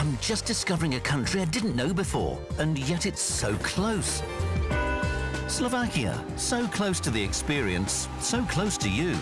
I'm just discovering a country I didn't know before, and yet it's so close. Slovakia, so close to the experience, so close to you.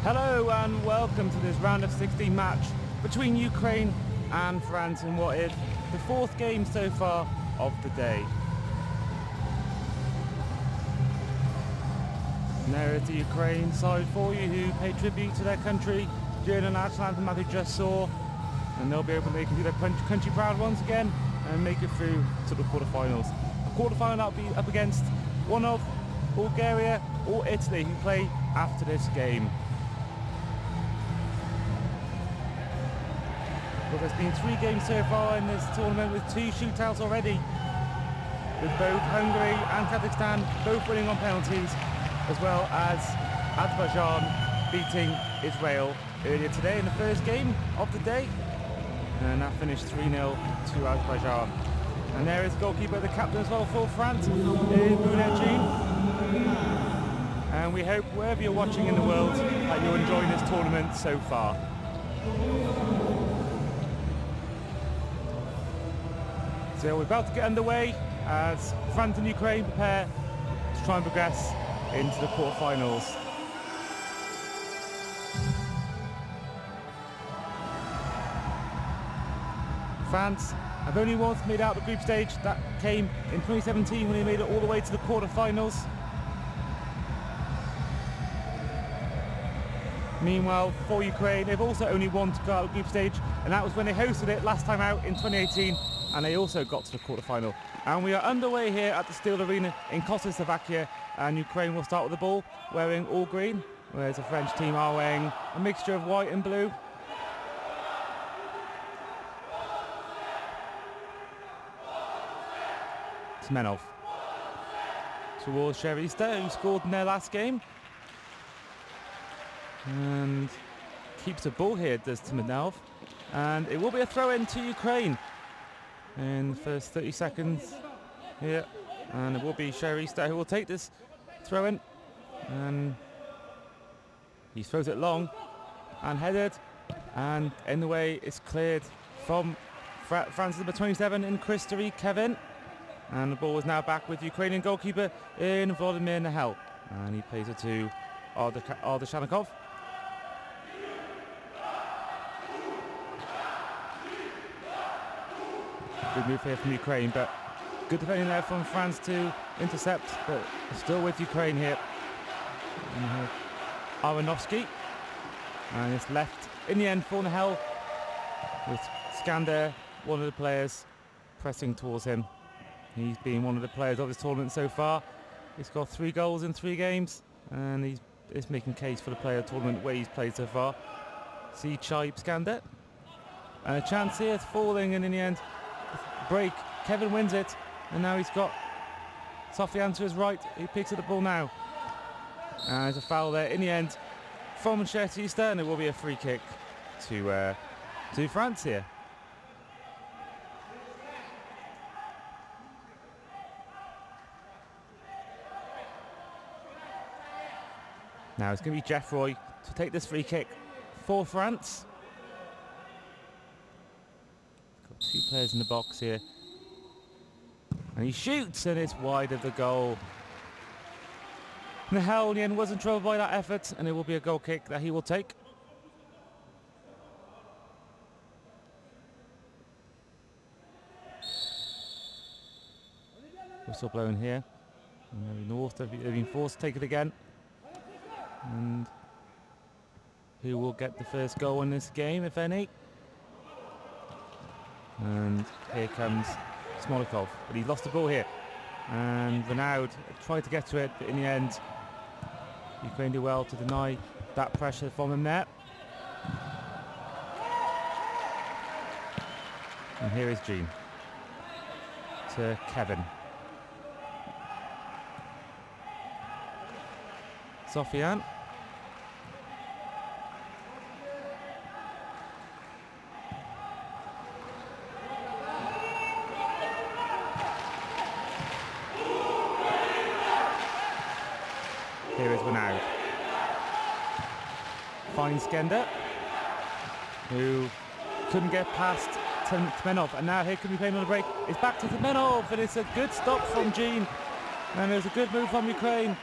Hello and welcome to this round of 16 match between Ukraine and France in what is the fourth game so far of the day. And there is the Ukraine side for you who pay tribute to their country during the national anthem that we just saw, and they'll be able to do their country proud once again and make it through to the quarterfinals. A quarterfinal that'll be up against one of Bulgaria or Italy who play after this game. Well, there's been 3 games so far in this tournament with 2 shootouts already, with both Hungary and Kazakhstan both winning on penalties, as well as Azerbaijan beating Israel earlier today in the first game of the day, and that finished 3-0 to Azerbaijan. And there is goalkeeper, the captain as well for France, Jean. And we hope wherever you're watching in the world that you're enjoying this tournament so far. So we're about to get underway as France and Ukraine prepare to try and progress into the quarterfinals. France have only once made out the group stage. That came in 2017 when they made it all the way to the quarterfinals. Meanwhile, for Ukraine, they've also only won to go out of the group stage, and that was when they hosted it last time out in 2018, and they also got to the quarterfinal. And we are underway here at the Steel Arena in Košice, Slovakia, and Ukraine will start with the ball wearing all green, whereas the French team are wearing a mixture of white and blue. Semenov towards Sherista, who scored in their last game, and keeps the ball here, does Semenov, and it will be a throw-in to Ukraine in the first 30 seconds here, and it will be Sherista who will take this throw-in, and he throws it long and headed, and in the way it's cleared from France's number 27 in Christory Kevin. And the ball is now back with Ukrainian goalkeeper in Vladimir Nahel. And he plays it to Ardashanikov. Good move here from Ukraine, but good defending there from France to intercept, but still with Ukraine here. Aronovsky. And it's left in the end for Nahel, with Skander, one of the players, pressing towards him. He's been one of the players of this tournament so far. He's got 3 goals in 3 games, and he's making case for the player of the tournament where he's played so far. See Chai Skander. And a chance here, it's falling, and in the end, break. Kevin wins it, and now he's got Sofian to his right. He picks up the ball now. And there's a foul there in the end from Sherista, and it will be a free kick to France here. Now it's going to be Jeff Roy to take this free kick for France. Got 2 players in the box here. And he shoots, and it's wide of the goal. Nahel was in trouble by that effort, and it will be a goal kick that he will take. Whistle blown here. And North have been forced to take it again. And who will get the first goal in this game, if any? And here comes Smolikov, but he's lost the ball here. And Renaud tried to get to it, but in the end, Ukraine do well to deny that pressure from him there. And here is Jean to Kevin. Sofian. Here is Renaud. Finds Skender, who couldn't get past Semenov, and now here could be playing on the break. It's back to Semenov, and it's a good stop from Jean. And there's a good move from Ukraine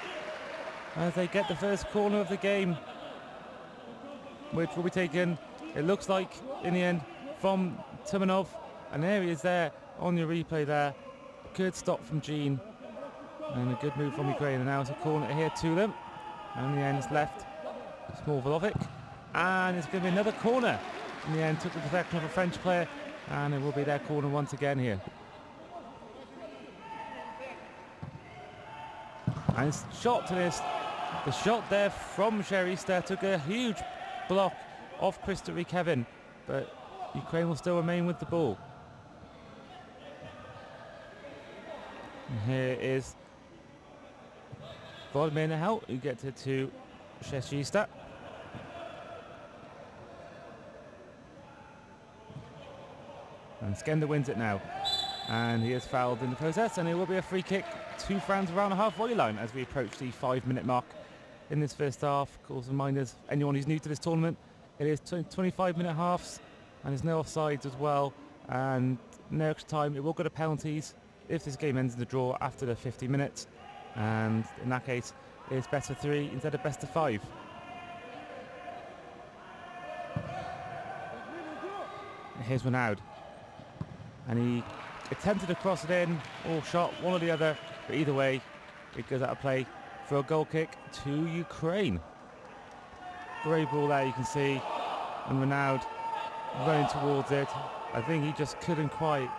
as they get the first corner of the game. which will be taken, it looks like, in the end, from Tumanov. And there he is there on your replay there. Good stop from Gene. And a good move from Ukraine. And now it's a corner here to them. And in the end, it's left. Small Volovic. And it's going to be another corner. In the end, took the deflection of a French player. And it will be their corner once again here. And it's shot to this. The shot there from Sherista took a huge block off Christopher Kevin. But Ukraine will still remain with the ball. And here is Volodymyr Nahel, who gets it to Sherista. And Skender wins it now. And he is fouled in the process, and it will be a free kick to France around the halfway line as we approach the 5-minute mark in this first half. Of course, reminders, anyone who's new to this tournament, it is 25-minute halves, and there's no offsides as well, and no extra time. It will go to penalties if this game ends in the draw after the 50 minutes, and in that case, it's best of 3 instead of best of 5. Here's Renaud, and he attempted to cross it in, or shot, one or the other, but either way, it goes out of play for a goal kick to Ukraine. Great ball there, you can see, and Renaud running towards it. I think he just couldn't quite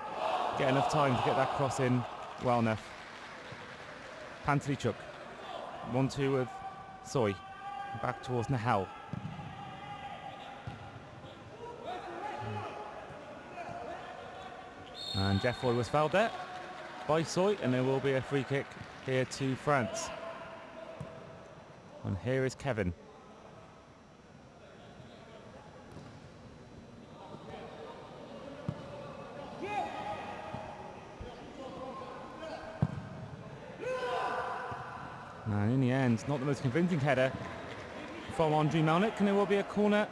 get enough time to get that cross in well enough. Pantelichuk, 1-2 with Soy, back towards Nahel. And Jeffroy was fouled there by Soy, and there will be a free kick here to France. And here is Kevin. And in the end, not the most convincing header from Andriy Melnik, and there will be a corner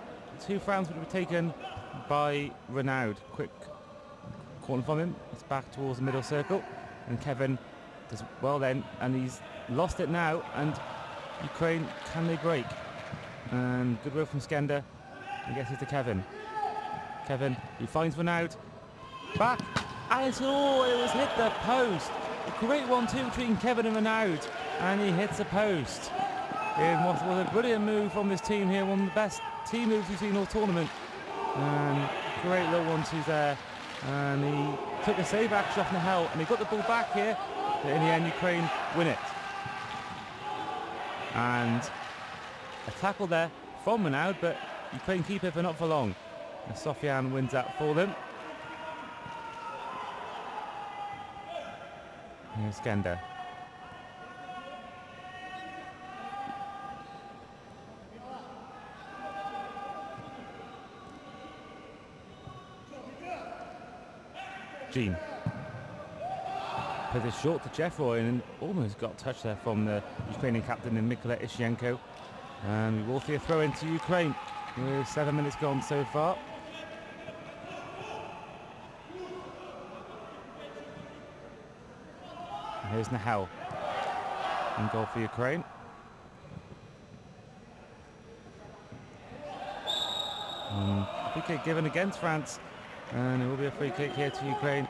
to France, which will be taken by Renaud. Quick corner from him. It's back towards the middle circle, and Kevin does well then, and he's lost it now, and Ukraine, can they break? And good work from Skender. He gets it to Kevin. Kevin, he finds Renaud. Back, and it was hit the post. A great 1-2 between Kevin and Renaud, and he hits the post. It was a brilliant move from this team here, one of the best team moves we've seen all tournament. And great little 1-2 there. And he took a save action off Nahel, and he got the ball back here, but in the end Ukraine win it. And a tackle there from Renaud, but Ukraine keep it for not for long. And Sofian wins that for them. Here's Skender. Gene. Put this short to Jeffroy, and almost got touched there from the Ukrainian captain in Mikola Ishchenko. And we will see a throw into Ukraine with 7 minutes gone so far. And here's Nahel in goal for Ukraine. Free kick given against France, and it will be a free kick here to Ukraine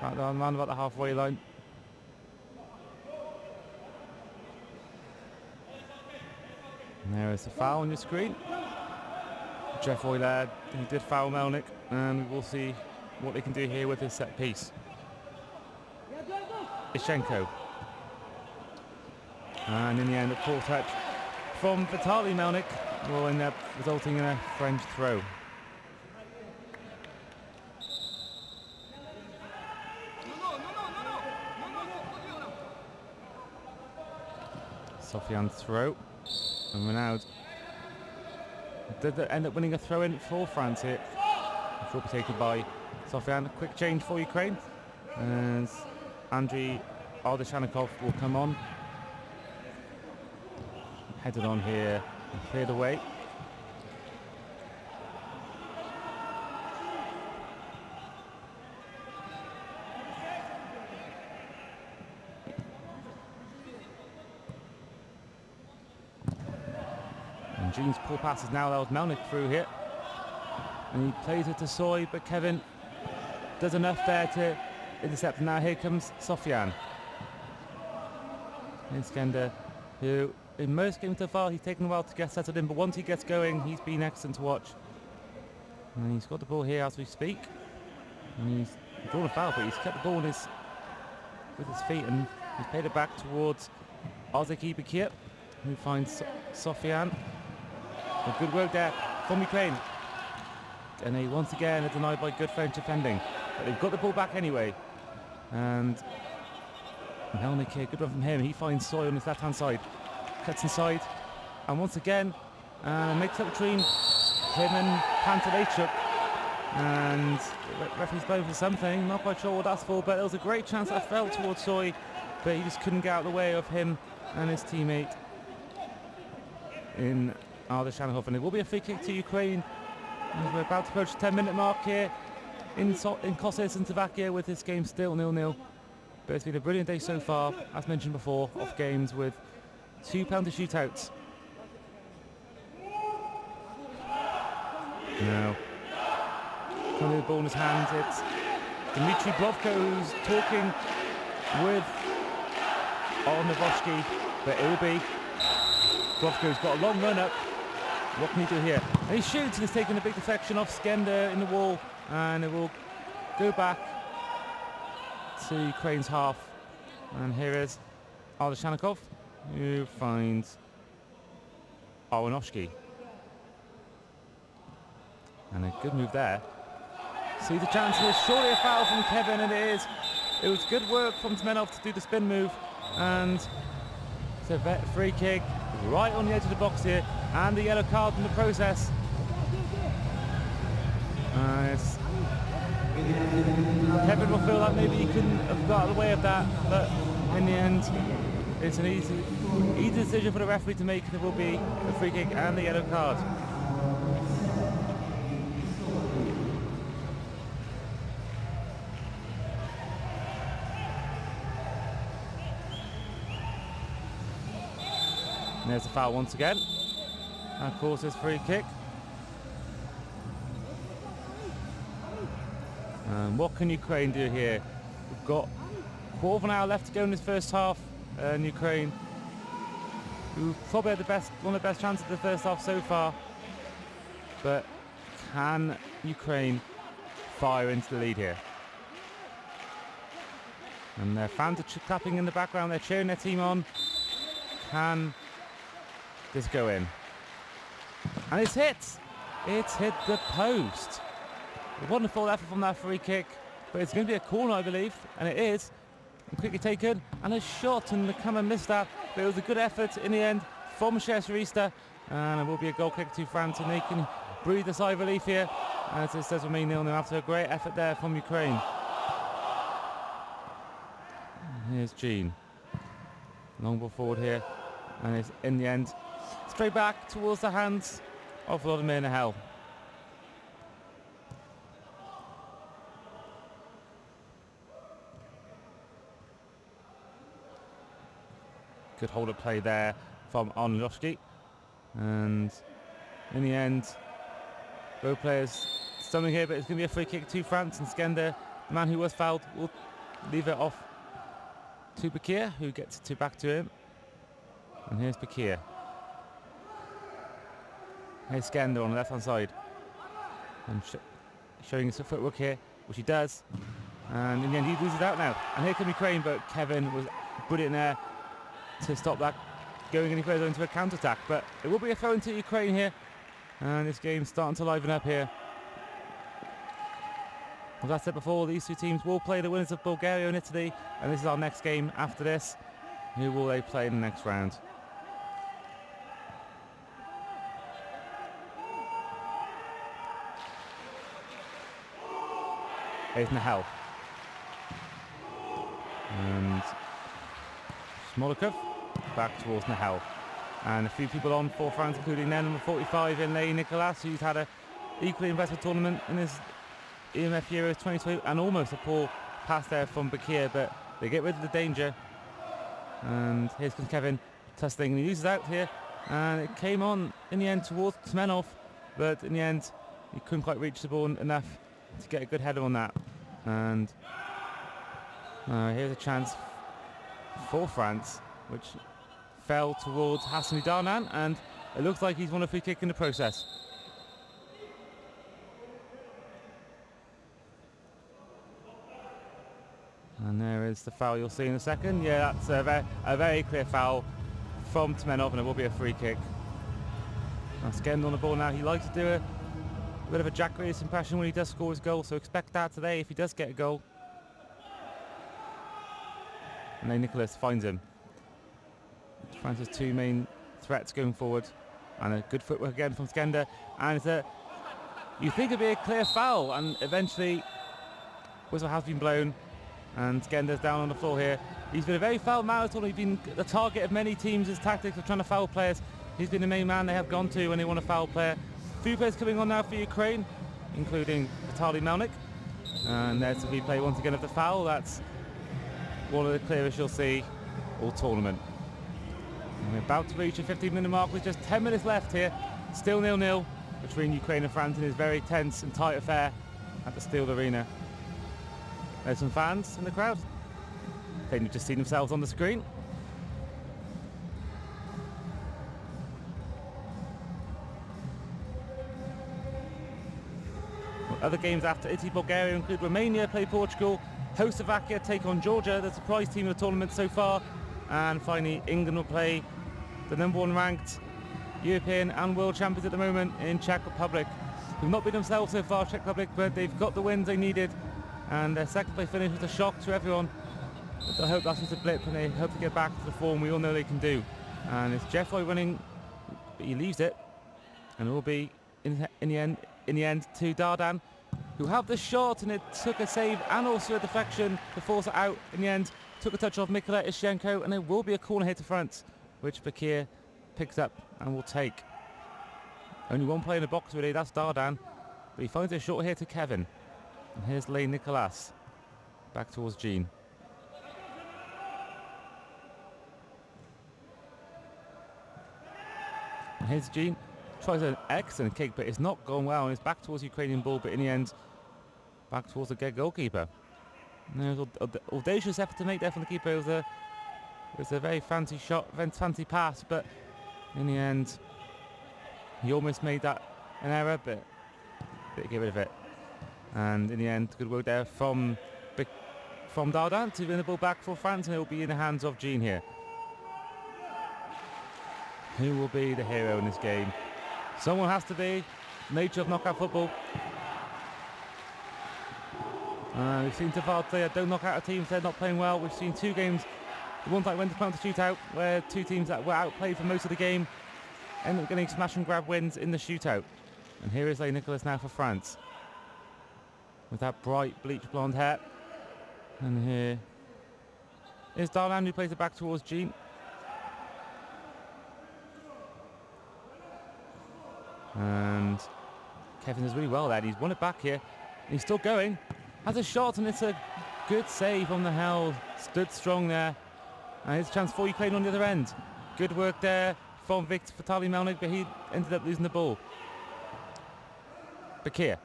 around about the halfway line. And there is the foul on your screen. Jeffroy there, he did foul Melnik, and we will see what they can do here with his set piece. Ishchenko. And in the end, a poor touch from Vitaly Melnik will end up resulting in a French throw. Sofian's throw, and Renaud did end up winning a throw-in for France here, which will be taken by Sofian. Quick change for Ukraine, and Andriy Ardashanikov will come on. Headed on here and cleared away. Jean's poor passes now allows Melnick through here. And he plays it to Soy, but Kevin does enough there to intercept. Now here comes Sofian. Here's Skender, who in most games so far he's taken a while to get settled in, but once he gets going he's been excellent to watch. And he's got the ball here as we speak. And he's drawn a foul, but he's kept the ball with his feet, and he's played it back towards Ozeki Bakir, who finds Sofian. A good work there from Ukraine. And they once again are denied by good French defending. But they've got the ball back anyway. And Melnick here, good run from him. He finds Soy on his left-hand side. Cuts inside. And once again, makes up between him and Pantelejchuk. And the referee's blown for something. Not quite sure what that's for, but there was a great chance that fell towards Soy. But he just couldn't get out of the way of him and his teammate in Arda Shanahov. And it will be a free kick to Ukraine. As we're about to approach the 10-minute mark here in Kossis and Slovakia, with this game still 0-0. But it's been a brilliant day so far, as mentioned before, of games with 2 penalty shootouts. Now, coming with the ball in his hands, it's Dmitry Brovko who's talking with Novoshki, but it will be Brovko's got a long run up. What can he do here? And he shoots, and he's taking a big deflection off Skender in the wall, and it will go back to Ukraine's half. And here is Aldashanikov, who finds Arwanoshki. And a good move there. See the chance here, surely a foul from Kevin, and it is. It was good work from Zmenov to do the spin move, and it's a free kick right on the edge of the box here, and the yellow card in the process. Kevin will feel like maybe he couldn't have got out of the way of that, but in the end it's an easy decision for the referee to make. There will be a free kick and the yellow card. And there's a foul once again. And of course, this free kick. And what can Ukraine do here? We've got a quarter of an hour left to go in this first half. And Ukraine, who probably had one of the best chances of the first half so far. But can Ukraine fire into the lead here? And their fans are clapping in the background. They're cheering their team on. Can this go in? And it's hit. It's hit the post. A wonderful effort from that free kick, but it's going to be a corner, I believe, and it is. And quickly taken, and a shot, and the camera missed that, but it was a good effort in the end from Sherserista, and it will be a goal kick to France, and they can breathe a sigh of relief here, as it does remain 0-0 after a great effort there from Ukraine. And here's Jean. Long ball forward here, and it's in the end straight back towards the hands of Vladimir Nahel. Good hold-up play there from Arnoldowski, and in the end both players stumbling here, but it's going to be a free kick to France, and Skender, the man who was fouled, will leave it off to Bakir, who gets it back to him. And here's Bakir. Here's Skender on the left-hand side, and showing his footwork here, which he does. And in the end, he loses out now. And here comes Ukraine, but Kevin was brilliant there to stop that going any further into a counter-attack. But it will be a throw into Ukraine here, and this game's starting to liven up here. As I said before, these two teams will play the winners of Bulgaria and Italy, and this is our next game after this. Who will they play in the next round? Here's Nahel. And Smolikov back towards Nahel. And a few people on for France, including their number 45 in Lei Nicolas, who's had an equally impressive tournament in his EMF Euros 2022, and almost a poor pass there from Bakir, but they get rid of the danger. And here's Kevin tussling, and he loses out here And it came on in the end towards Tsmenov, but in the end he couldn't quite reach the ball enough to get a good header on that. And here's a chance for France, which fell towards Hassani Darnan, and it looks like he's won a free kick in the process. And there is the foul you'll see in a second. Yeah, that's a very clear foul from Tsmenov, and it will be a free kick. That's getting on the ball now. He likes to do a bit of a Jack Grealish impression when he does score his goal, so expect that today if he does get a goal. And then Nicholas finds him. France's two main threats going forward. And a good footwork again from Skender. And you think it'd be a clear foul, and eventually whistle has been blown. And Skender's down on the floor here. He's been a very foul marathon. He's been the target of many teams' tactics of trying to foul players. He's been the main man they have gone to when they want a foul player. A few players coming on now for Ukraine, including Vitaly Melnik. And there's the replay once again of the foul. That's one of the clearest you'll see all tournament. And we're about to reach the 15-minute mark with just 10 minutes left here. Still 0-0 between Ukraine and France in this very tense and tight affair at the Steel Arena. There's some fans in the crowd. They've just seen themselves on the screen. Other games after Italy, Bulgaria include Romania play Portugal, host Slovakia take on Georgia, the surprise team of the tournament so far, and finally England will play the number one ranked European and world champions at the moment in Czech Republic, who've not been themselves so far, Czech Republic, but they've got the wins they needed, and their second place finish was a shock to everyone. But I hope that's just a blip, and they hope to get back to the form we all know they can do. And it's Jeffroy running, but he leaves it, and it will be in the end to Dardan, who had the shot, and it took a save and also a deflection to force it out. In the end, took a touch off Mikola Ishchenko, and there will be a corner here to France, which Bakir picks up and will take. Only one player in the box really, that's Dardan, but he finds a short here to Kevin. And here's Lane Nicolas, back towards Jean. And here's Jean, tries an excellent kick, but it's not gone well, and it's back towards the Ukrainian ball, but in the end, back towards the goalkeeper. And there was an audacious effort to make there from the keeper. It was a very fancy shot, fancy pass, but in the end, he almost made that an error, but they get rid of it. And in the end, good work there from Dardan to win the ball back for France, and it will be in the hands of Jean here. Who will be the hero in this game? Someone has to be. Nature of knockout football. We've seen Tafal don't knock out a team if they're not playing well. We've seen two games, the ones that went to the shootout, where two teams that were outplayed for most of the game end up getting smash and grab wins in the shootout. And here is Lane Nicholas now for France, with that bright bleach blonde hair. And here is Darlan, who plays it back towards Jean. And Kevin does really well there. He's won it back here. He's still going. Has a shot, and it's a good save on the held. Stood strong there. And here's a chance for Ukraine on the other end. Good work there from Vitaly Melnik, but he ended up losing the ball. Bakir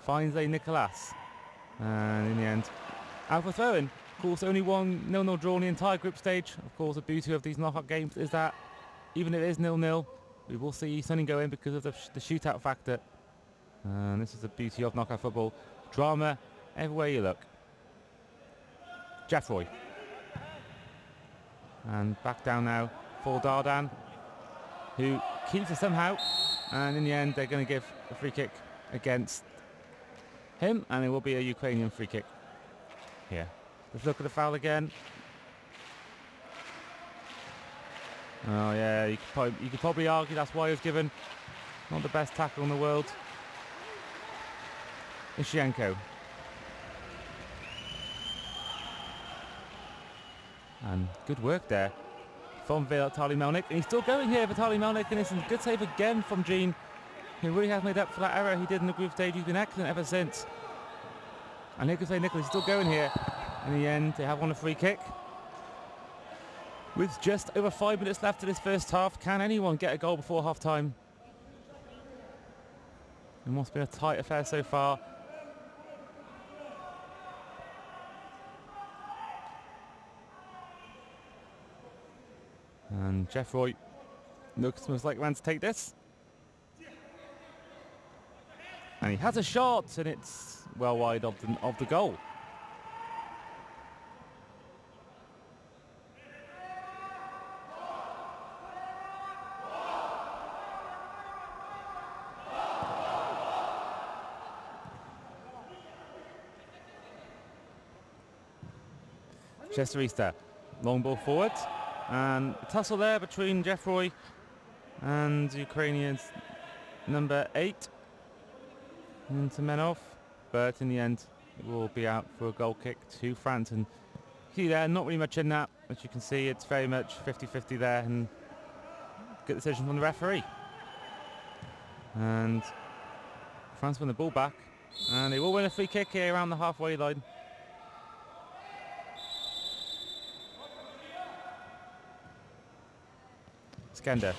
finds a Nicolas. And in the end, out for throw-in. Of course, only one 0-0 draw in the entire group stage. Of course, the beauty of these knockout games is that even if it is 0-0, we will see something go in because of the shootout factor. And this is the beauty of knockout football. Drama everywhere you look. Jeffroy. And back down now for Dardan, who keeps it somehow. And in the end, they're going to give a free kick against him. And it will be a Ukrainian free kick here. Let's look at the foul again. Oh yeah, you could probably argue that's why he was given. Not the best tackle in the world. Ishchenko. And good work there from Vitaly Melnik. And he's still going here, Vitaly Melnik, and it's a good save again from Jean, who really has made up for that error he did in the group stage. He's been excellent ever since. And here can say Nicholas is still going here. In the end, they have won a free kick. With just over 5 minutes left in this first half, can anyone get a goal before half-time? It must be a tight affair so far. And Jeff Roy looks most like a man to take this. And he has a shot, and it's well wide of the goal. Chester Easter, long ball forward, and a tussle there between Jeff Roy and Ukrainians number 8 and Semenov, but in the end it will be out for a goal kick to France. And see there, not really much in that. As you can see, it's very much 50-50 there, and good decision from the referee. And France win the ball back, and they will win a free kick here around the halfway line. Skender.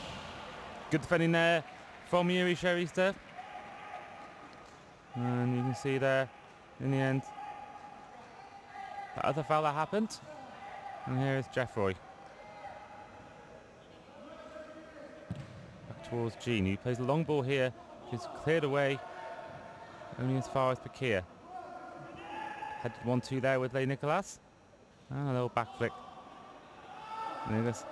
Good defending there from Yuri Sherista. And you can see there, in the end, the other foul that happened. And here is Jeff Roy. Back towards Jean. He plays the long ball here, which is cleared away only as far as Bakir. Headed 1-2 there with Lay Nicolas. And a little back flick. Nicolas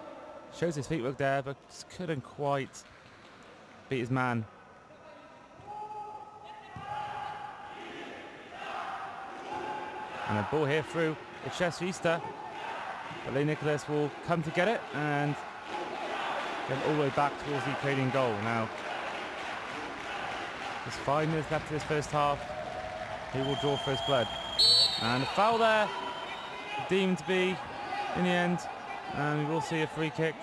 shows his footwork there, but just couldn't quite beat his man. And a ball here through the Chester Easter. But Lay Nicolas will come to get it and get all the way back towards the Ukrainian goal. Now, there's 5 minutes left of this first half. He will draw first blood. And a foul there, deemed to be in the end. And we will see a free kick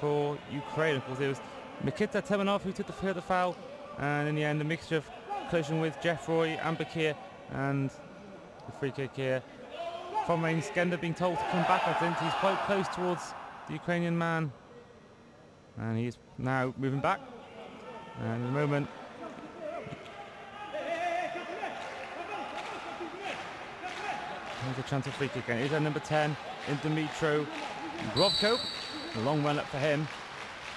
for Ukraine. Of course, it was Mikita Temenov who took the foul, and in the end, a mixture of collision with Jeff Roy and Bakir, and the free kick here from Rain Skender being told to come back. I think he's quite close towards the Ukrainian man, and he's now moving back. And in a moment, there's a chance of free kick, and it is at number 10 in Dmitro Brovko. A long run up for him.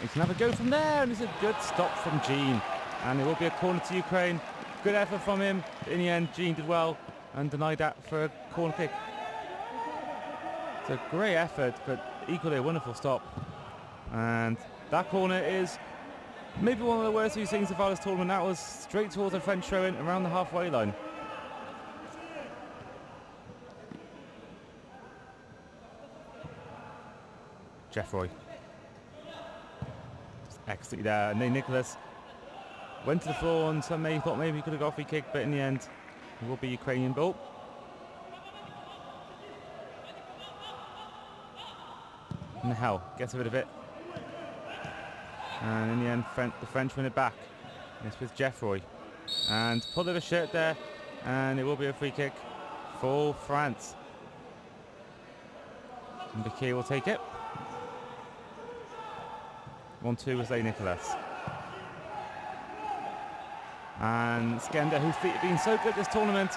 He can have a go from there, and it's a good stop from Jean. And it will be a corner to Ukraine. Good effort from him. In the end, Jean did well and denied that for a corner kick. It's a great effort, but equally a wonderful stop. And that corner is maybe one of the worst we've seen so far this tournament. That was straight towards a French throw-in around the halfway line. Jeff Roy. Excellent there. And then Nicolas went to the floor, and some may thought maybe he could have got a free kick, but in the end, it will be Ukrainian ball. And Hell gets rid of it. And in the end, the French win it back. It's with Jeff Roy. And pull of a shirt there, and it will be a free kick for France. And Bakir will take it. 1-2 was Lay Nicolas. And Skender, whose feet have been so good this tournament,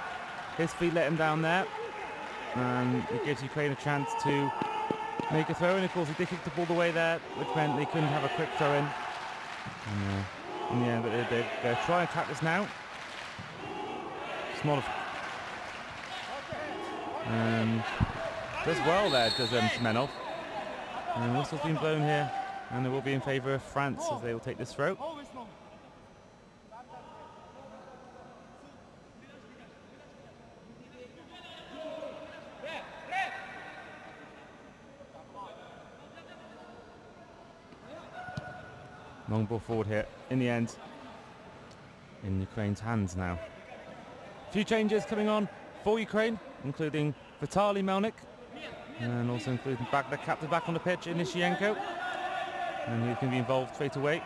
his feet let him down there. And it gives Ukraine a chance to make a throw in. Of course, he did kick the ball away there, which meant they couldn't have a quick throw in. And, in the end, but they're trying to attack this now. Small. Does well there, does Semenov. And whistle's been blown here, and it will be in favour of France as they will take this throw. Long ball forward here, in the end, in Ukraine's hands now. A few changes coming on for Ukraine, including Vitaly Melnik, and also including the captain back on the pitch, Inishienko, and he can be involved straight away,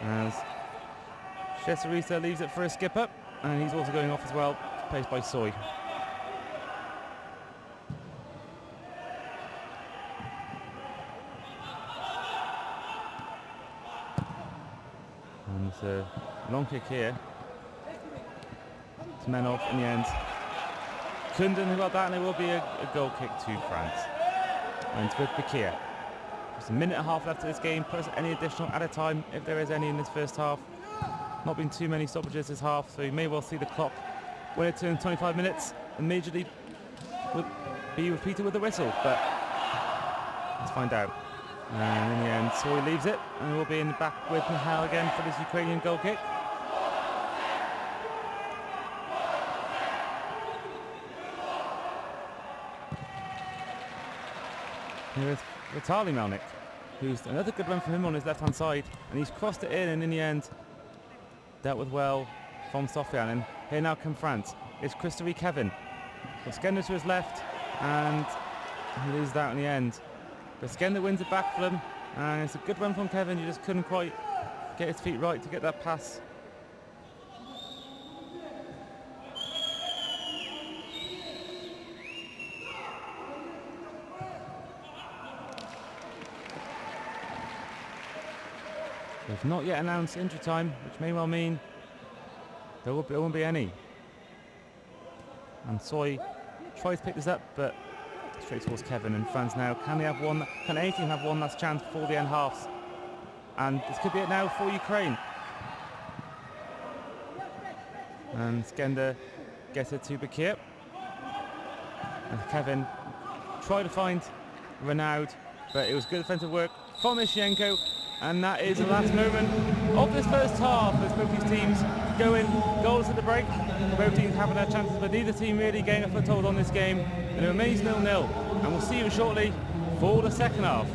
as Chesarisa leaves it for a skipper, and he's also going off as well, placed by Soy. So long kick here. Zmenov in the end. Couldn't do anything about that, and it will be a goal kick to France. And with Bakir. Just a minute and a half left of this game, plus any additional added time, if there is any in this first half. Not been too many stoppages this half, so you may well see the clock, when it turns 25 minutes, immediately would be repeated with the whistle, but let's find out. And in the end, Soy leaves it, and we'll be in the back with Michal again for this Ukrainian goal kick. Here is Vitaly Melnik, who's another good run from him on his left-hand side, and he's crossed it in, and in the end, dealt with well from Sofian. And here now come France. It's Christopher Kevin. Got Skender to his left, and he loses that in the end. But Skender wins it back for him, and it's a good run from Kevin. He just couldn't quite get his feet right to get that pass. They've not yet announced injury time, which may well mean there won't be any. And Soy tries to pick this up, but straight towards Kevin and France now. Can they have one? Can any team have one last chance before the end halves? And this could be it now for Ukraine. And Skender gets it to Bakir. And Kevin tried to find Renaud, but it was good defensive work from Ishchenko. And that is the last moment of this first half as both these teams go in goals at the break. Both teams having their chances, but neither team really getting a foothold on this game. And it remains 0-0. And we'll see you shortly for the second half.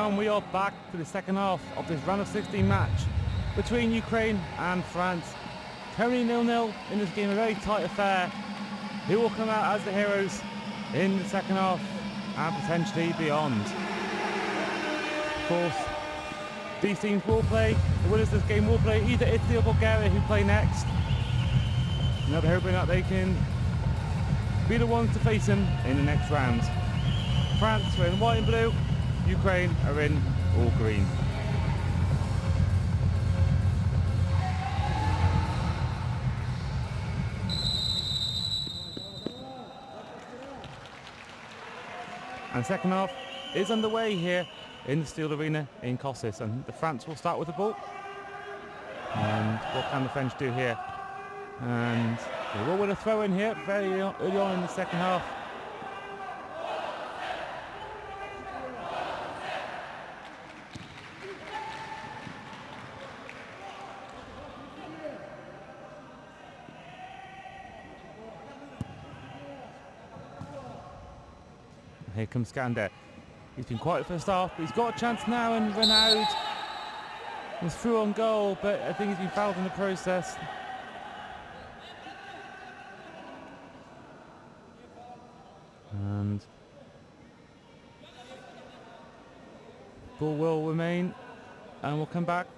and we are back for the second half of this round of 16 match between Ukraine and France. Currently 0-0 in this game, a very tight affair. Who will come out as the heroes in the second half and potentially beyond? Of course, these teams will play, the winners of this game will play either Italy or Bulgaria, who play next. Now they're hoping that they can be the ones to face them in the next round. France are in white and blue, Ukraine are in all green. And second half is underway here in the Steel Arena in Kossis, and the France will start with the ball. And what can the French do here? And they will win a throw in here very early on in the second half. Here comes Skander. He's been quiet for the first half, but he's got a chance now, and Renaud was through on goal, but I think he's been fouled in the process. And ball will remain, and we'll come back.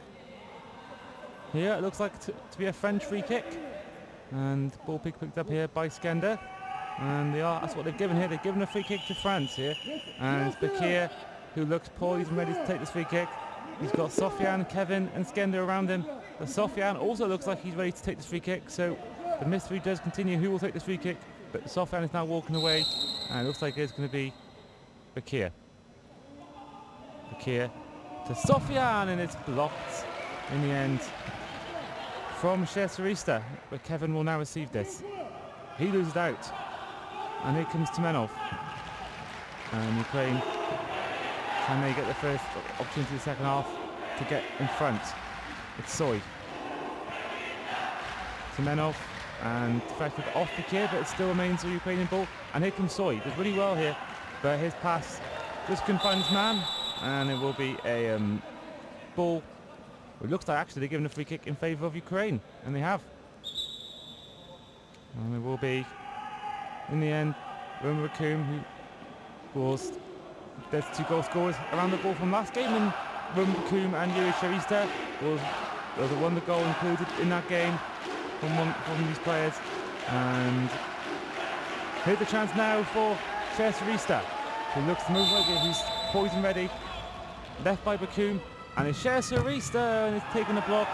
Here it looks like to be a French free kick, and ball picked up here by Skender. And that's what they've given here. They've given a free kick to France here. And it's Bakir who looks poised and ready to take this free kick. He's got Sofian, Kevin and Skender around him. But Sofian also looks like he's ready to take this free kick. So the mystery does continue. Who will take this free kick? But Sofian is now walking away. And it looks like it's going to be Bakir. Bakir to Sofian, and it's blocked in the end from Cherserista. But Kevin will now receive this. He loses out. And here comes Temenov. And Ukraine, can they get the first opportunity in the second half to get in front? It's Soy. Temenov, and deflected off the kid, but it still remains a Ukrainian ball. And here comes Soy. Does really well here, but his pass just couldn't find his man. And it will be a ball. It looks like actually they're giving a free kick in favour of Ukraine. And they have. And it will be, in the end, Roman Rakum, who was, there's two goal scorers around the ball from last game, and Roman Rakum and Yuri Cherserista was the one the goal included in that game from these players. And here's the chance now for Cherserista, who looks to move like it. He's poised and ready, left by Bakum, and it's Cherserista, and it's taken a block.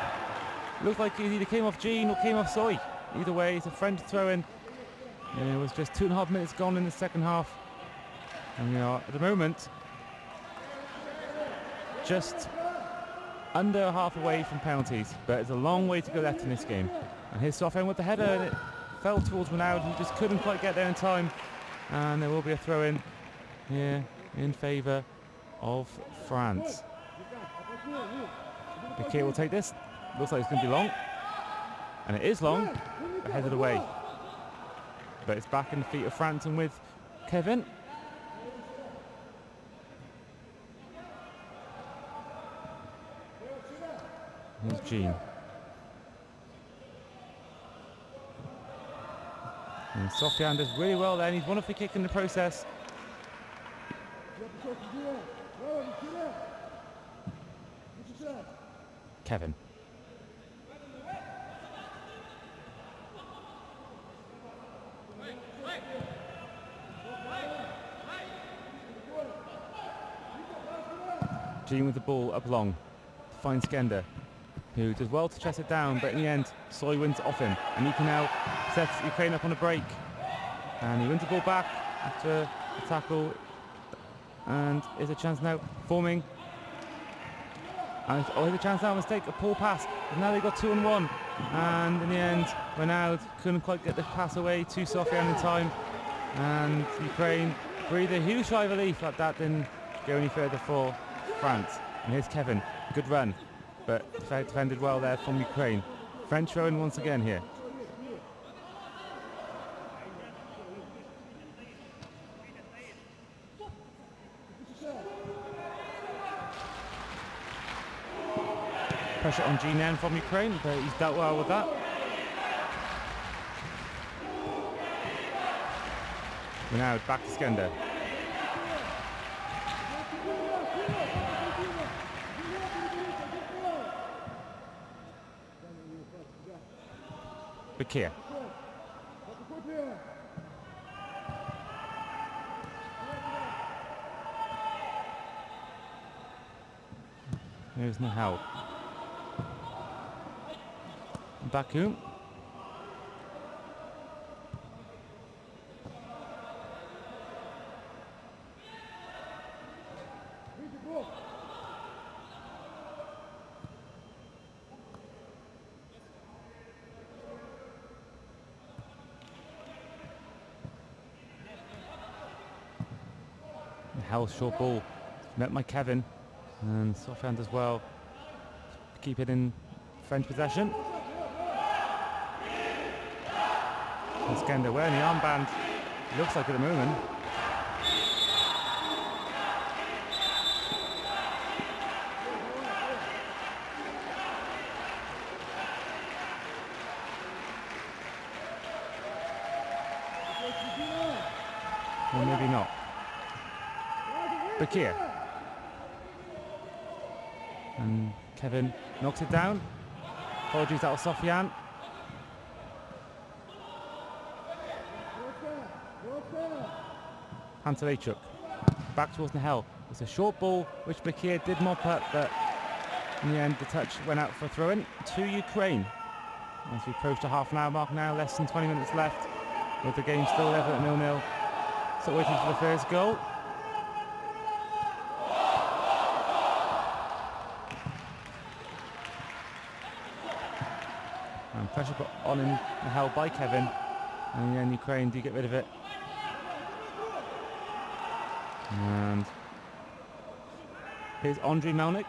Looks like it either came off Jean or came off Soy. Either way, it's a French throw-in. It was just 2.5 minutes gone in the second half. And we are, at the moment, just under half away from penalties. But it's a long way to go left in this game. And here's Sofian with the header, and it fell towards Renaud, who just couldn't quite get there in time. And there will be a throw-in here in favour of France. Piquet will take this. Looks like it's going to be long. And it is long, but headed away. But it's back in the feet of France, and with Kevin. Here's Jean. And Sofian does really well there, and he's won a free kick in the process. Kevin. Jean with the ball up long to find Skender, who does well to chest it down, but in the end Soy wins it off him, and he can now set Ukraine up on a break, and he wins the ball back after a tackle, and is a chance now forming, and here's a chance now, mistake, a poor pass, and now they've got 2-on-1, and in the end Renaud couldn't quite get the pass away to Sofian in time, and Ukraine breathed a huge sigh of relief that that didn't go any further for France. And here's Kevin, good run, but defended well there from Ukraine. French throw-in once again here. Pressure on Jinan from Ukraine, but he's dealt well with that. We're now back to Skender. Bakir. There's Nahal. Baku. Nahal short ball. Met by Kevin. And Sofyan as well. Keep it in French possession. And Skender wearing the armband. Looks like at the moment. Or maybe not. Bakir. And Kevin knocks it down. Apologies, that was Sofyan. Pantelejchuk. Back towards Nahel. It's a short ball, which Bakir did mop up, but in the end the touch went out for a throw-in to Ukraine. As we approach the half an hour mark now, less than 20 minutes left, with the game still level at 0-0. So waiting for the first goal. And pressure put on him and held by Kevin. And then Ukraine do get rid of it. And here's Andriy Melnik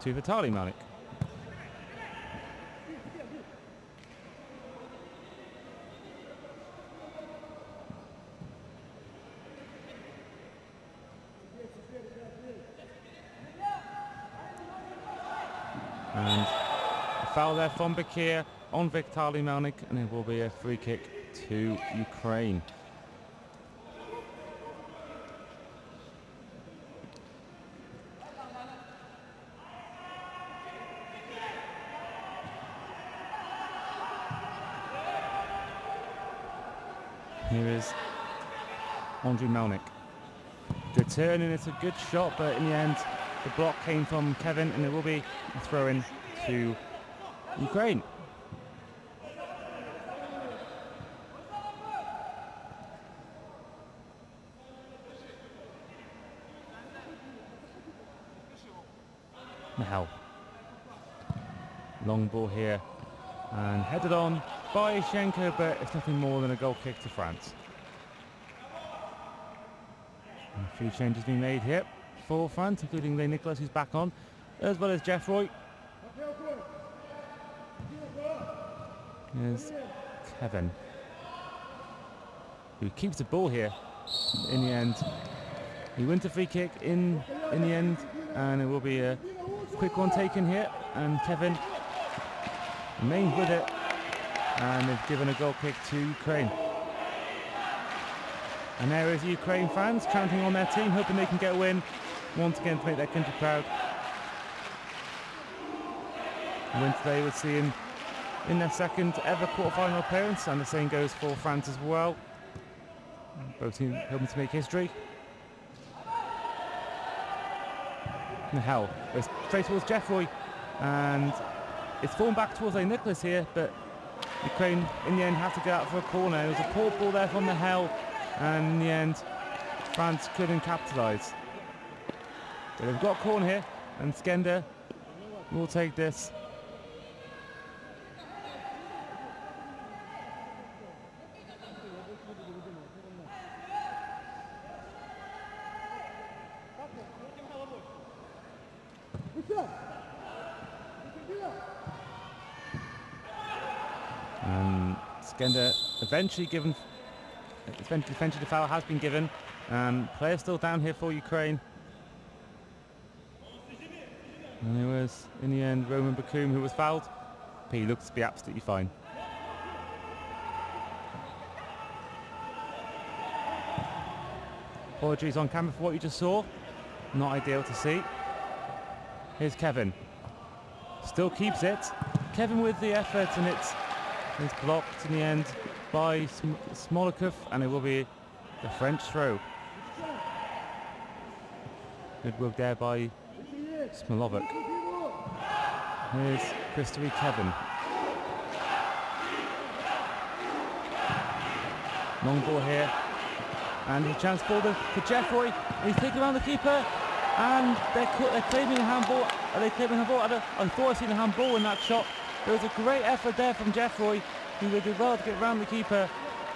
to Vitaly Melnik. And a foul there from Bakir on Vitaly Melnik, and it will be a free kick to Ukraine. Here is Andriy Melnik. Good turn, and it's a good shot, but in the end the block came from Kevin, and it will be a throw-in to Ukraine. Nahel. Long ball here, and headed on by Shenko, but it's nothing more than a goal kick to France. And a few changes being made here for France, including Lee Nicholas, who's back on, as well as Jeff Roy. Here's Kevin, who keeps the ball here. In the end, he wins a free kick in the end, and it will be a quick one taken here, and Kevin remains with it, and they've given a goal kick to Ukraine. And there is Ukraine fans counting on their team, hoping they can get a win once again to make their country proud. A win today would see them in their second ever quarter-final appearance, and the same goes for France as well. Both teams hoping to make history. Nahel goes straight towards Jeffroy, and it's fallen back towards Lee Nicholas here, but Ukraine in the end have to go out for a corner. There was a poor ball there from Nahel, and in the end France couldn't capitalise. But they've got a corner here, and Skender will take this. And Skender eventually the foul has been given. Players still down here for Ukraine. And it was, in the end, Roman Bakum who was fouled. But he looks to be absolutely fine. Apologies on camera for what you just saw. Not ideal to see. Here's Kevin. Still keeps it. Kevin with the effort, and it's blocked in the end by Smolikov, and it will be the French throw. Good work there by Smilovic. Here's Christopher Kevin. Long ball here. And a chance for Jeffroy. He's taken around the keeper. And they're claiming a handball. Are they claiming a handball? I thought I seen a handball in that shot. There was a great effort there from Jeffroy, who did well to get around the keeper.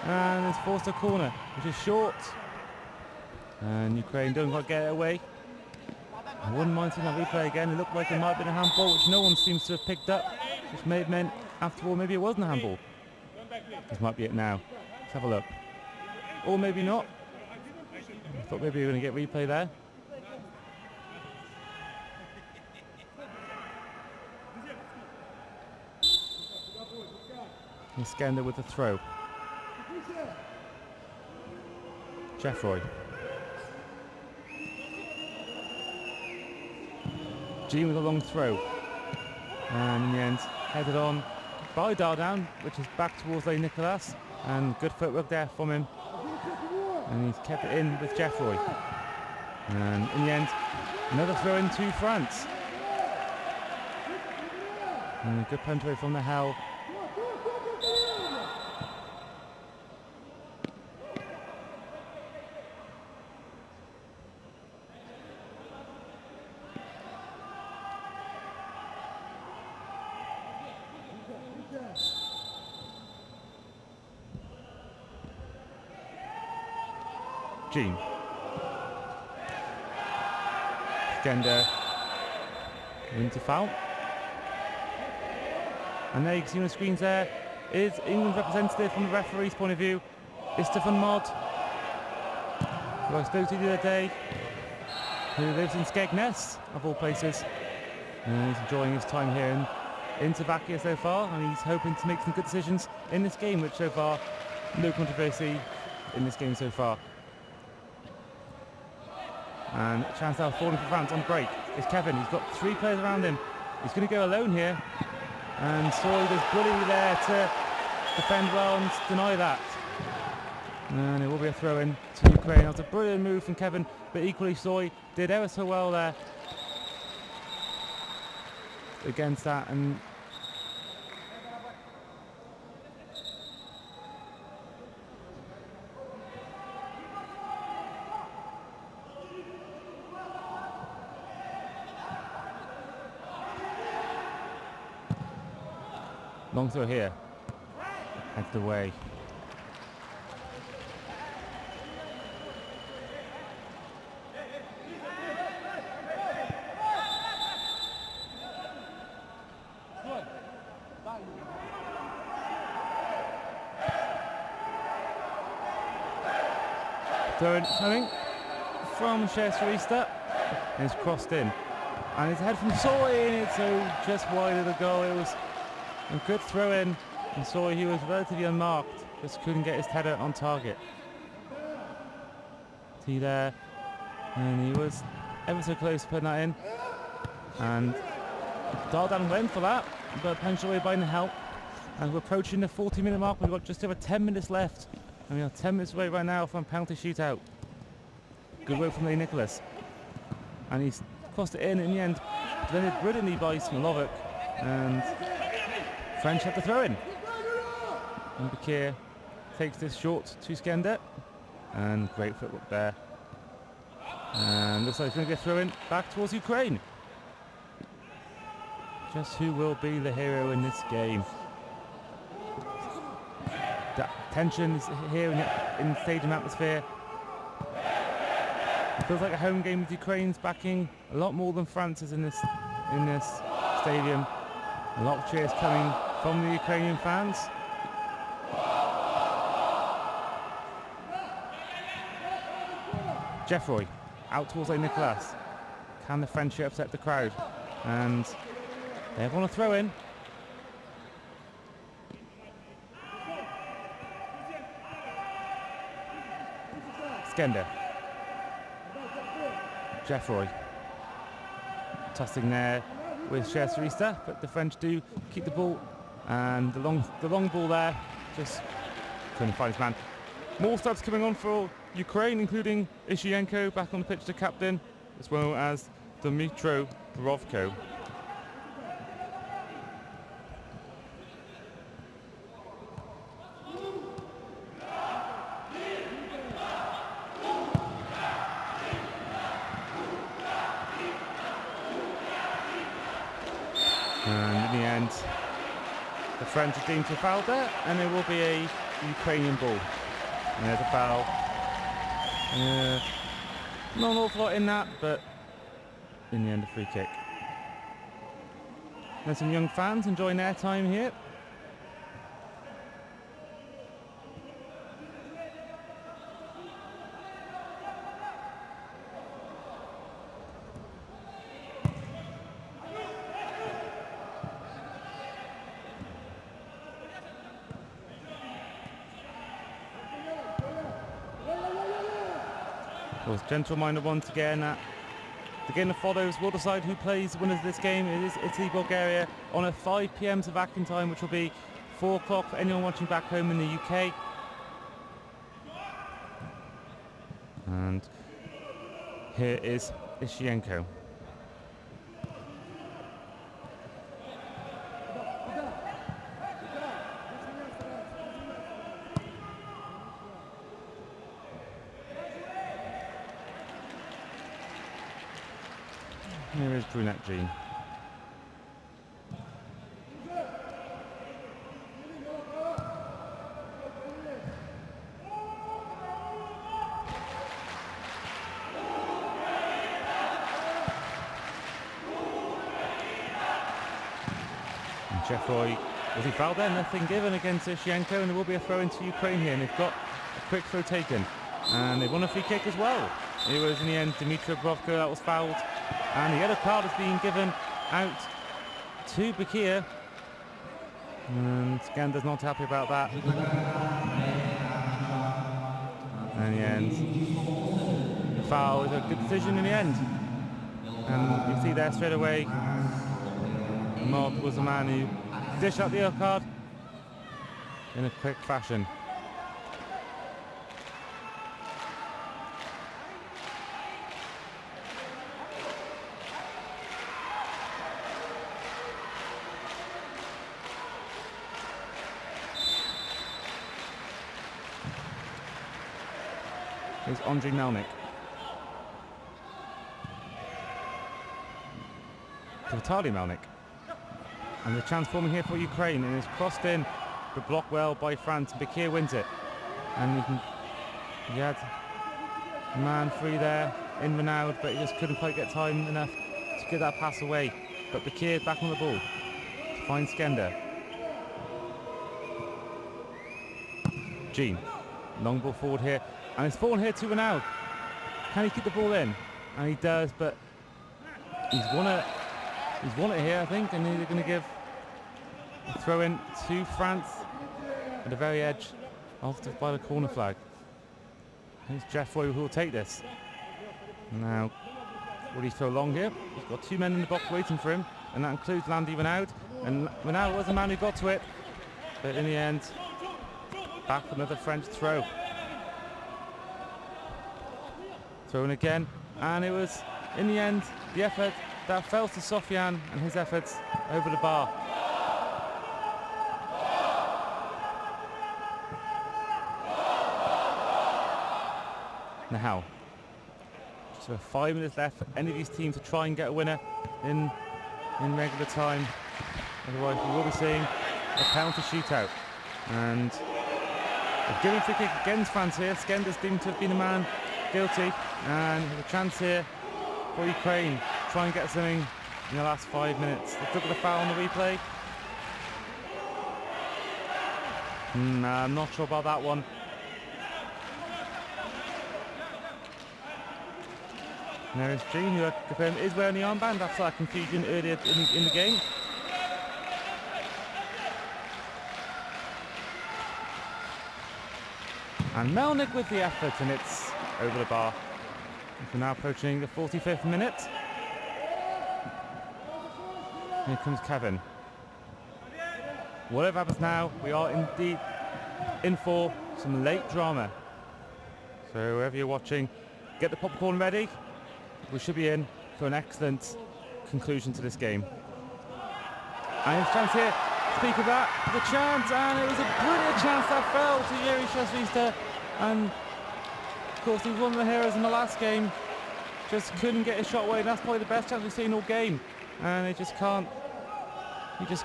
And has forced a corner, which is short. And Ukraine don't quite get it away. I wouldn't mind seeing that replay again. It looked like it might have been a handball, which no one seems to have picked up, which may have meant, after all, maybe it wasn't a handball. This might be it now. Let's have a look. Or maybe not. I thought maybe we were going to get replay there. And Skender with the throw. Jeffroy. Jean with a long throw. And in the end, headed on by Dardan, which is back towards Lane Nicolas. And good footwork there from him. And he's kept it in with Jeffroy. And in the end, another throw in to France. And a good punch away from the Hell. Jean. Skender into foul. And there you can see on the screens there is England's representative from the referee's point of view, is Stefan Mod, who I spoke to the other day, who lives in Skegness, of all places. And he's enjoying his time here in Slovakia so far, and he's hoping to make some good decisions in this game, which so far, no controversy in this game so far. And a chance now falling for France on break is Kevin. He's got three players around him. He's going to go alone here. And Soy does brilliantly there to defend well and deny that. And it will be a throw-in to Ukraine. That was a brilliant move from Kevin, but equally Soy did ever so well there against that. And long throw here, headed away. Throw in coming from Shesterista, and it's crossed in. And it's ahead from Soy, and it's just wide of the goal. It was a good throw in, and Soy, he was relatively unmarked, just couldn't get his header on target. See there, and he was ever so close to putting that in. And Dardan went for that, but punched away by Nahel. And we're approaching the 40-minute mark. We've got just over 10 minutes left, and we are 10 minutes away right now from penalty shootout. Good work from Lee Nicholas, and he's crossed it in the end, defended brilliantly by Smilovic, and French have the throw in. And Bakir takes this short to Skender, and great footwork there. And looks like it's going to get throw in back towards Ukraine. Just who will be the hero in this game? That tension is here in the stadium atmosphere. It feels like a home game with Ukraine's backing a lot more than France's in this stadium. A lot of cheers coming from the Ukrainian fans. Jeffroy out towards Nicolas. Can the French upset the crowd? And they want to throw in. Skender. Jeffroy. Tussling there with Cherserista, but the French do keep the ball. And the long ball there, just couldn't find his man. More subs coming on for Ukraine, including Ishienko back on the pitch to captain, as well as Dmytro Borovko. And in the end, the French are deemed to foul there, and there will be a Ukrainian ball. And there's a foul. Not an awful lot in that, but in the end, a free kick. There's some young fans enjoying their time here. Well, gentle reminder once again that the game that follows will decide who plays the winners of this game. It is Italy-Bulgaria on a 5 p.m. Slovakian time, which will be 4 o'clock for anyone watching back home in the UK. And here is Ishienko. Here is Brunette Jean. And Jeffroy, was he fouled there? Nothing given against Ishienko, and there will be a throw into Ukraine here, and they've got a quick throw taken. And they won a free kick as well. It was in the end Dmytro Borovko that was fouled. And the yellow card is being given out to Bakir. And Skander's not happy about that. And in the end, the foul is a good decision in the end. And you see there straight away, Mod was the man who dished out the yellow card in a quick fashion. Is Andriy Melnik. To Vitaly Melnik. And the chance forming here for Ukraine, and it's crossed in, but blocked well by France. Bakir wins it. And he had a man free there in Renaud, but he just couldn't quite get time enough to get that pass away. But Bakir back on the ball to find Skender. Jean. Long ball forward here. And it's fallen here to Renaud. Can he keep the ball in? And he does, but he's won it here, I think, and they're going to give a throw in to France at the very edge by the corner flag. Here's Jeffroy who will take this. Now, will he throw long here? He's got 2 men in the box waiting for him, and that includes Landy Renaud. And Renaud was the man who got to it, but in the end, back for another French throw. Thrown again, and it was in the end the effort that fell to Sofian and his efforts over the bar. Now, just about 5 minutes left for any of these teams to try and get a winner in regular time. Otherwise, we will be seeing a penalty shootout. And a given free kick against France here. Skender's deemed to have been the man guilty, and a chance here for Ukraine to try and get something in the last 5 minutes. Let's look at the foul on the replay. I'm not sure about that one. And there is Jean, who confirmed is wearing the armband after that confusion earlier in the game. And Melnick with the effort, and it's over the bar. We're now approaching the 45th minute. Here comes Kevin. Whatever happens now, we are indeed in for some late drama. So wherever you're watching, get the popcorn ready. We should be in for an excellent conclusion to this game. And his chance here, speak of that, the chance, and it was a brilliant chance that fell to Yuri Shasvista. And of course he was one of the heroes in the last game. Just couldn't get his shot away, and that's probably the best chance we've seen all game. And he just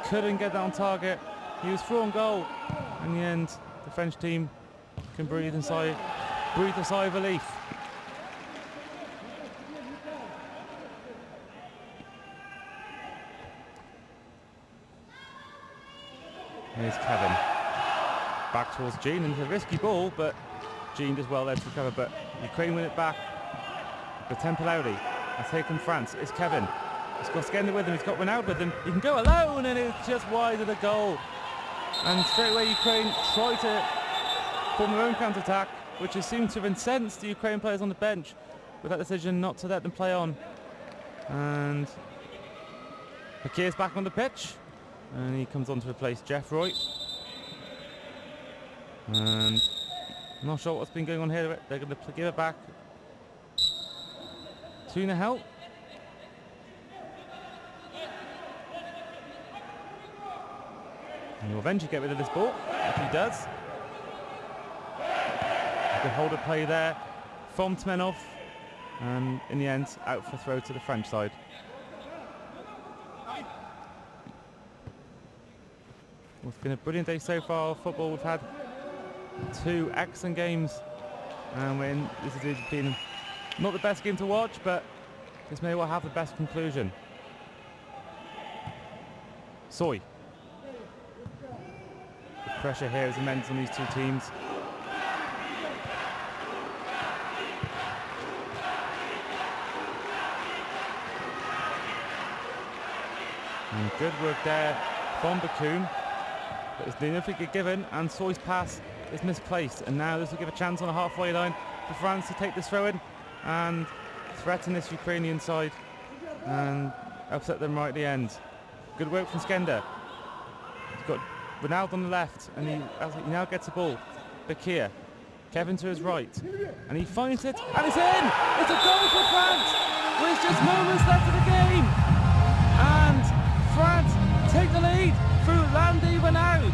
couldn't get that on target. He was through on goal. In the end, the French team can breathe a sigh of relief. Here's Kevin. Back towards Jean, and it's a risky ball, but Jean does well there to recover, but Ukraine win it back. The Tempelari has taken France. It's Kevin. He's got Skender with him, he's got Ronaldo with him. He can go alone, and it's just wide of the goal. And straight away Ukraine try to form their own counter-attack, which has seemed to have incensed the Ukrainian players on the bench with that decision not to let them play on. And Fakir's back on the pitch, and he comes on to replace Jeff Roy. And I'm not sure what's been going on here. They're going to give it back. 2-0. And he'll eventually get rid of this ball, if he does. Good hold of play there from Tmenov, and in the end, out for throw to the French side. Well, it's been a brilliant day so far of football. We've had 2 excellent games, and this has been not the best game to watch, but this may well have the best conclusion. Soy. The pressure here is immense on these two teams. And good work there from Bakoum. But it's nothing given, and Soy's pass is misplaced, and now this will give a chance on the halfway line for France to take this throw in and threaten this Ukrainian side and upset them right at the end. Good work from Skender. He's got Ronaldo on the left, and he now gets the ball. Bakir, Kevin to his right, and he finds it, and it's in! It's a goal for France with just moments left of the game, and France take the lead through Landy Renaud.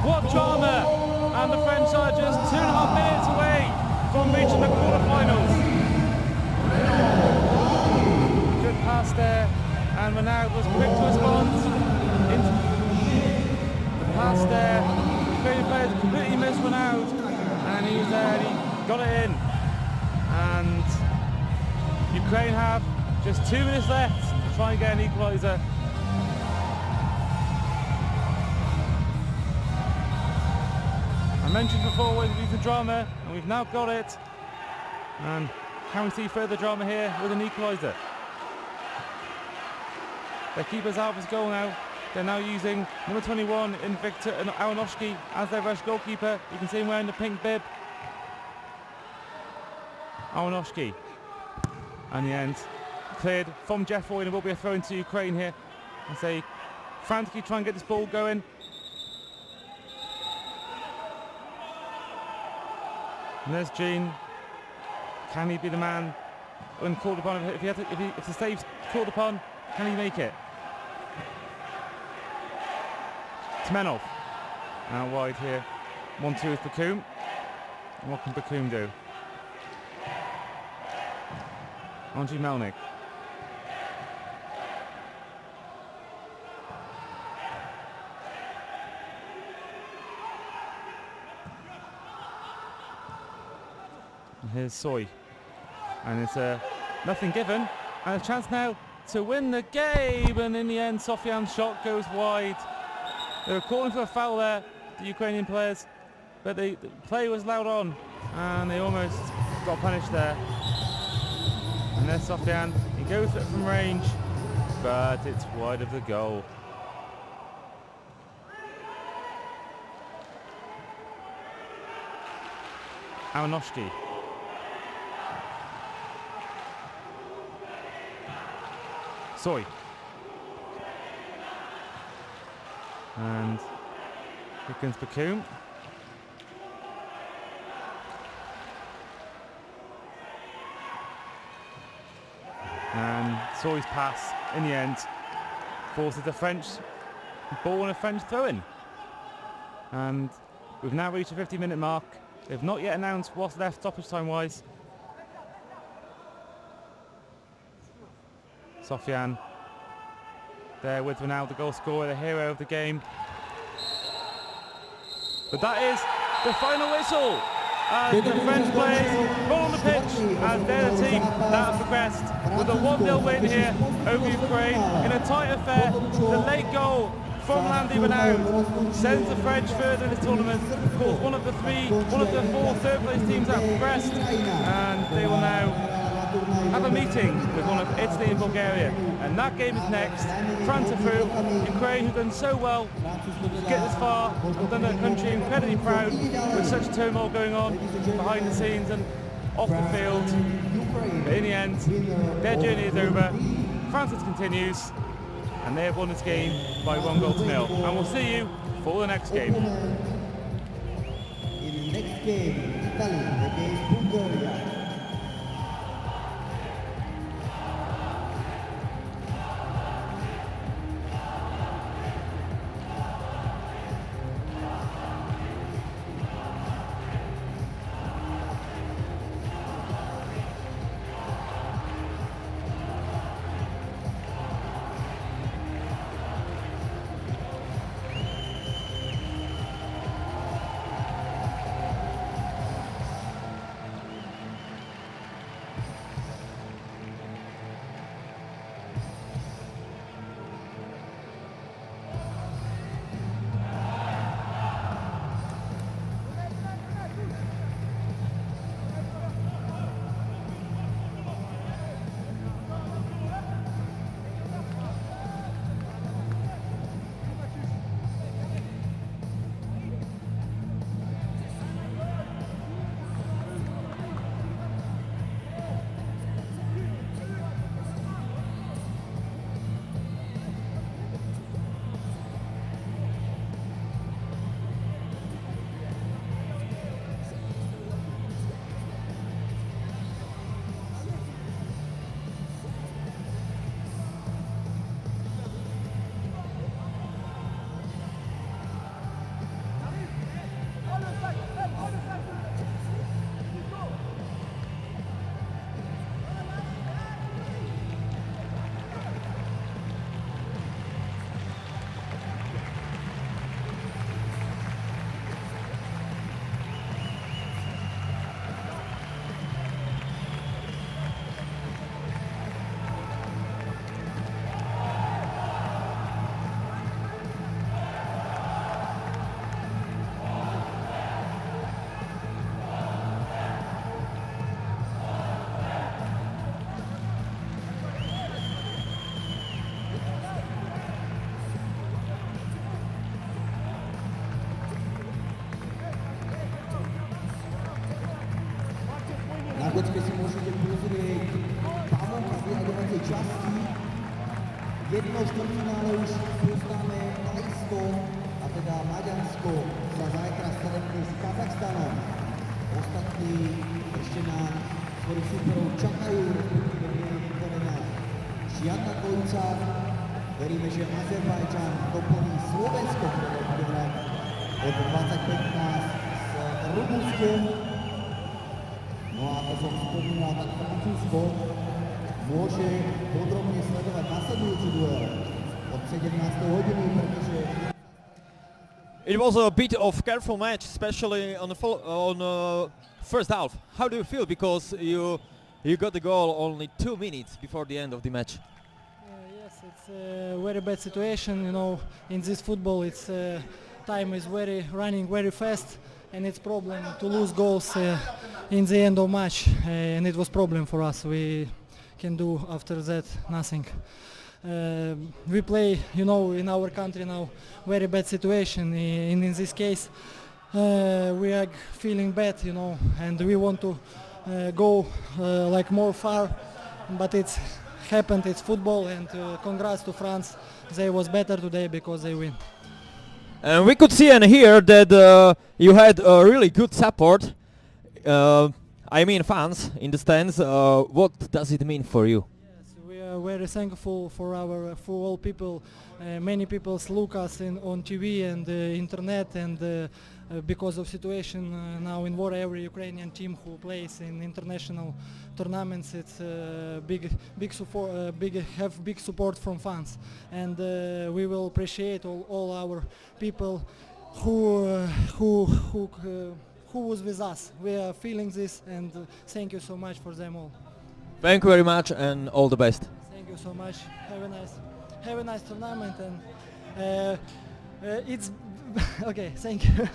What drama! And the French are just 2.5 minutes away from reaching the quarterfinals. Good pass there, and Renaud was quick to respond. The pass there, the Ukrainian players completely missed Renaud, and he was there, and he got it in. And Ukraine have just 2 minutes left to try and get an equaliser. I mentioned before where we the drama, and we've now got it. And can we see further drama here with an equaliser? Their keeper's out of his goal now. They're now using number 21 in Victor Aronoshki as their rush goalkeeper. You can see him wearing the pink bib. Aronoshki. And the end cleared from Jeff Roy, and it will be a throw into Ukraine here. And say frantically try and get this ball going. And there's Jean. Can he be the man when called upon? If the save's called upon, can he make it? Tmenov. Out wide here. 1-2 with Bakoum. And what can Bakoum do? Andriy Melnik. Here's Soy, and it's nothing given, and a chance now to win the game, and in the end Sofian's shot goes wide. They were calling for a foul there, the Ukrainian players, but the play was loud on, and they almost got punished there. And there's Sofian. He goes for it from range, but it's wide of the goal. Alnoshki. Soy. And here comes Bakum. And Soy's pass in the end forces the French ball and a French throw-in. And we've now reached the 50-minute mark. They've not yet announced what's left stoppage time-wise. Sofian there with Ronaldo, the goal scorer, the hero of the game. But that is the final whistle as the French players go on the pitch as they're the team that have progressed with a 1-0 win here over Ukraine in a tight affair. The late goal from Landy Renaud sends the French further in this tournament. Of course, one of the four third place teams that have progressed, and they will now have a meeting with one of Italy and Bulgaria, and that game is next. France are through. Ukraine have done so well to get this far and done their country incredibly proud with such turmoil going on behind the scenes and off the field. But in the end, their journey is over. France continues, and they have won this game by 1-0. And we'll see you for the next game. In the next game, Italy against Bulgaria. Počkej si môžete pozrieť pamok a vyraďovacie časti. Jedno štvrťfinále už poznáme najisto, a teda Maďarsko sa zajtra stretne s Kazachstanom. Ostatní ešte na svojich súperov čakajú, respektíve nevykonaná žiadna dvojica. Veríme, že Azerbajdžan doplní Slovensko, ktoré bude hrať od 20:15 s Rumunskom. No a ako som spomínal, tak Francúzsko môže podrobne sledovať nasledujúci duel od 17. hodiny, pretože It was a bit of careful match, especially on the first half. How do you feel? Because you got the goal only 2 minutes before the end of the match. Yes, it's a very bad situation. You know, in this football, it's time is running very fast, and it's problem to lose goals in the end of match, and it was problem for us. We can do after that nothing. We play, you know, in our country now very bad situation. In this case, we are feeling bad, you know, and we want to go like more far, but it's happened. It's football, and congrats to France. They was better today because they win. And we could see and hear that you had a really good support. I mean fans in the stands. What does it mean for you? Yes, we are very thankful for all people. Many people look us on TV and internet, and because of situation now in war, every Ukrainian team who plays in international tournaments, it's have big support from fans, and we will appreciate all our people who was with us. We are feeling this, and thank you so much for them all. Thank you very much and all the best. Thank you so much. Have a nice tournament, and it's okay. Thank you.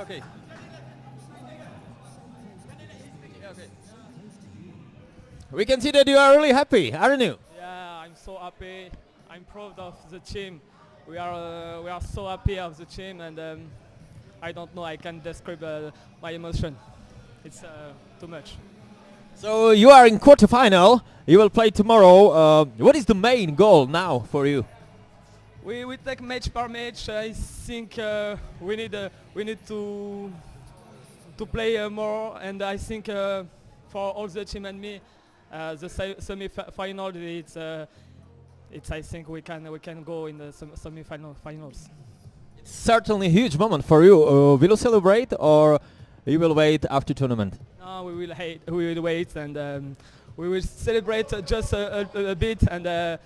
Okay. Okay. We can see that you are really happy, aren't you? Yeah, I'm so happy. I'm proud of the team. We are so happy of the team, and I don't know. I can describe my emotion. It's too much. So you are in quarterfinal. You will play tomorrow. What is the main goal now for you? We take match per match. I think we need to play more, and I think for all the team and me, the semi-final it's I think we can go in the finals. It's certainly a huge moment for you. Will you celebrate or you will wait after tournament? No, we will wait, and we will celebrate just a bit, and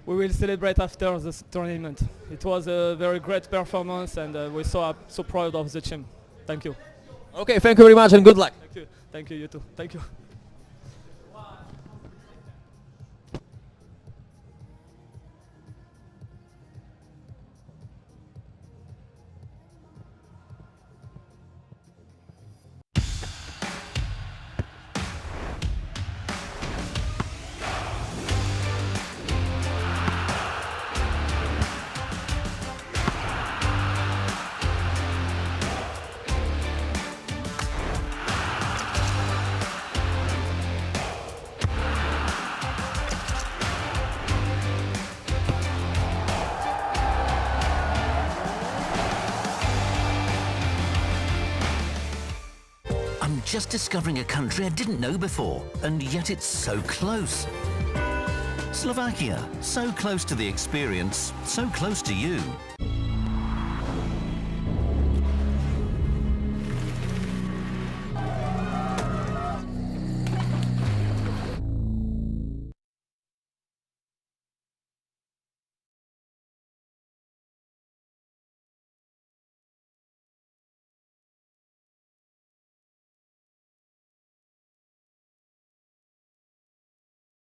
we will celebrate after this tournament. It was a very great performance, and we're so proud of the team. Thank you. Okay, thank you very much and good luck. Thank you. Thank you, you too. Thank you. I'm just discovering a country I didn't know before, and yet it's so close. Slovakia, so close to the experience, so close to you.